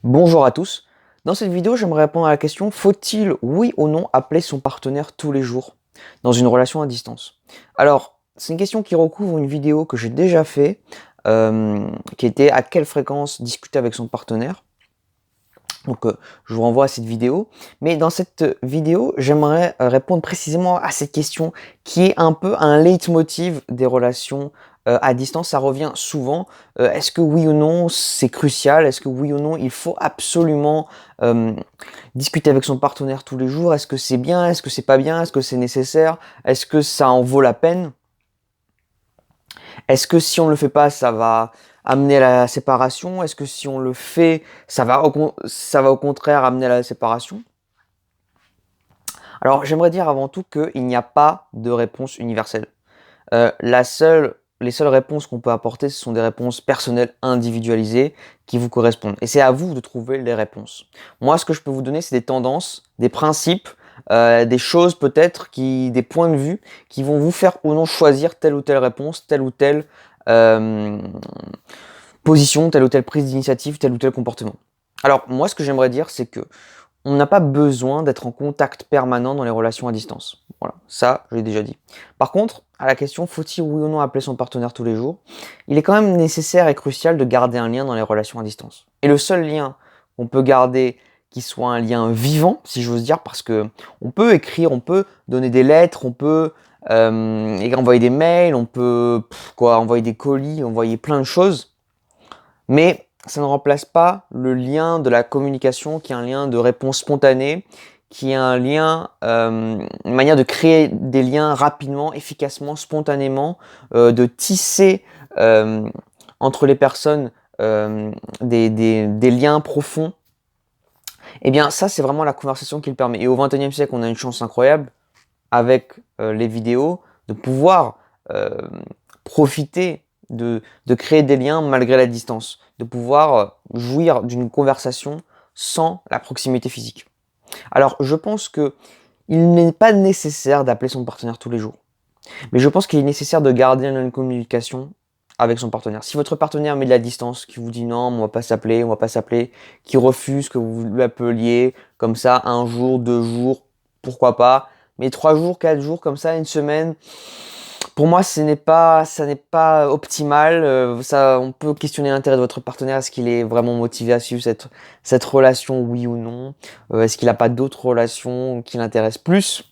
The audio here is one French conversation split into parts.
Bonjour à tous. Dans cette vidéo, j'aimerais répondre à la question: faut-il, oui ou non, appeler son partenaire tous les jours dans une relation à distance? Alors, c'est une question qui recouvre une vidéo que j'ai déjà fait, qui était: à quelle fréquence discuter avec son partenaire? Donc, je vous renvoie à cette vidéo. Mais dans cette vidéo, j'aimerais répondre précisément à cette question qui est un peu un leitmotiv des relations à distance. Ça revient souvent. Est-ce que oui ou non, c'est crucial? Est-ce que oui ou non, il faut absolument euh, discuter avec son partenaire tous les jours? Est-ce que c'est bien? Est-ce que c'est pas bien? Est-ce que c'est nécessaire? Est-ce que ça en vaut la peine? Est-ce que si on ne le fait pas, ça va amener à la séparation? Est-ce que si on le fait, ça va au contraire amener à la séparation? Alors, j'aimerais dire avant tout qu'il n'y a pas de réponse universelle. Les seules réponses qu'on peut apporter, ce sont des réponses personnelles, individualisées, qui vous correspondent. Et c'est à vous de trouver les réponses. Moi, ce que je peux vous donner, c'est des tendances, des principes, des choses peut-être, des points de vue qui vont vous faire ou non choisir telle ou telle réponse, telle ou telle euh, position, telle ou telle prise d'initiative, tel ou tel comportement. Alors, moi, ce que j'aimerais dire, c'est que on n'a pas besoin d'être en contact permanent dans les relations à distance. Voilà, ça, je l'ai déjà dit. Par contre, à la question faut-il oui ou non appeler son partenaire tous les jours, il est quand même nécessaire et crucial de garder un lien dans les relations à distance. Et le seul lien qu'on peut garder qui soit un lien vivant, si j'ose dire, parce que on peut écrire, on peut donner des lettres, on peut envoyer des mails, on peut envoyer des colis, envoyer plein de choses, mais ça ne remplace pas le lien de la communication, qui est un lien de réponse spontanée, qui est un lien, une manière de créer des liens rapidement, efficacement, spontanément, de tisser entre les personnes des liens profonds. Eh bien, ça, c'est vraiment la conversation qui le permet. Et au XXIe siècle, on a une chance incroyable avec les vidéos de pouvoir euh, profiter de créer des liens malgré la distance, de pouvoir jouir d'une conversation sans la proximité physique. Alors, je pense que il n'est pas nécessaire d'appeler son partenaire tous les jours, mais je pense qu'il est nécessaire de garder une communication avec son partenaire. Si votre partenaire met de la distance, qui vous dit non, on va pas s'appeler, on va pas s'appeler, qui refuse que vous l'appeliez comme ça un jour, 2 jours, pourquoi pas, mais 3 jours, 4 jours comme ça, une semaine, pour moi, ça n'est pas optimal. Ça, on peut questionner l'intérêt de votre partenaire. Est-ce qu'il est vraiment motivé à suivre cette relation, oui ou non? Est-ce qu'il n'a pas d'autres relations qui l'intéressent plus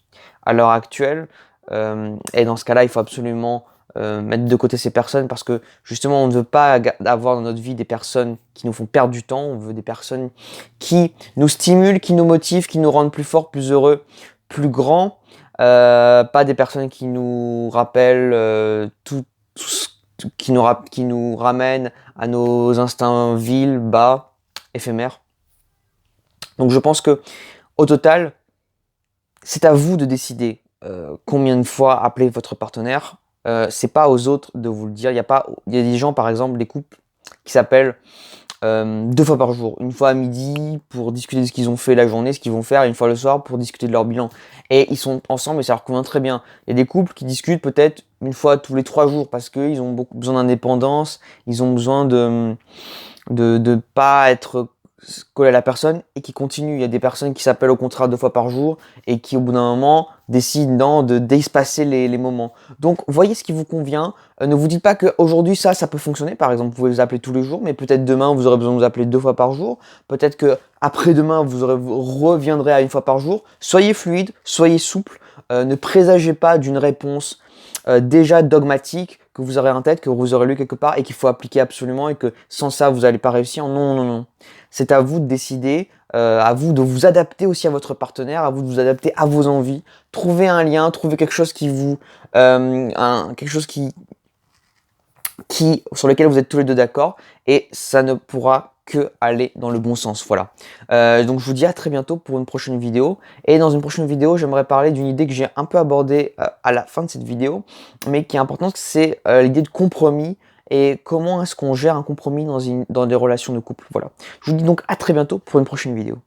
à l'heure actuelle? Et dans ce cas-là, il faut absolument mettre de côté ces personnes parce que justement, on ne veut pas avoir dans notre vie des personnes qui nous font perdre du temps. On veut des personnes qui nous stimulent, qui nous motivent, qui nous rendent plus forts, plus heureux, plus grands. Pas des personnes qui nous rappellent qui nous ramènent à nos instincts vils, bas, éphémères. Donc je pense que au total, c'est à vous de décider combien de fois appeler votre partenaire. C'est pas aux autres de vous le dire. Il y a des gens, par exemple, des couples qui s'appellent 2 fois par jour. Une fois à midi pour discuter de ce qu'ils ont fait la journée, ce qu'ils vont faire, et une fois le soir pour discuter de leur bilan. Et ils sont ensemble et ça leur convient très bien. Il y a des couples qui discutent peut-être une fois tous les 3 jours parce qu'ils ont beaucoup besoin d'indépendance, ils ont besoin de pas être collé à la personne et qui continuent. Il y a des personnes qui s'appellent au contraire 2 fois par jour et qui au bout d'un moment décident d'espacer les moments. Donc voyez ce qui vous convient. Ne vous dites pas qu'aujourd'hui ça peut fonctionner. Par exemple, vous pouvez vous appeler tous les jours, mais peut-être demain vous aurez besoin de vous appeler 2 fois par jour. Peut-être que après-demain vous reviendrez à 1 fois par jour. Soyez fluide, soyez souple. Ne présagez pas d'une réponse déjà dogmatique que vous aurez en tête, que vous aurez lu quelque part et qu'il faut appliquer absolument et que sans ça vous n'allez pas réussir. Non, non, non. C'est à vous de décider, à vous de vous adapter aussi à votre partenaire, à vous de vous adapter à vos envies. Trouver un lien, trouver quelque chose qui vous, quelque chose sur lequel vous êtes tous les deux d'accord et ça ne pourra que aller dans le bon sens. Voilà. Donc je vous dis à très bientôt pour une prochaine vidéo. Et dans une prochaine vidéo, j'aimerais parler d'une idée que j'ai un peu abordée à la fin de cette vidéo, mais qui est importante, c'est l'idée de compromis et comment est-ce qu'on gère un compromis dans des relations de couple. Voilà. Je vous dis donc à très bientôt pour une prochaine vidéo.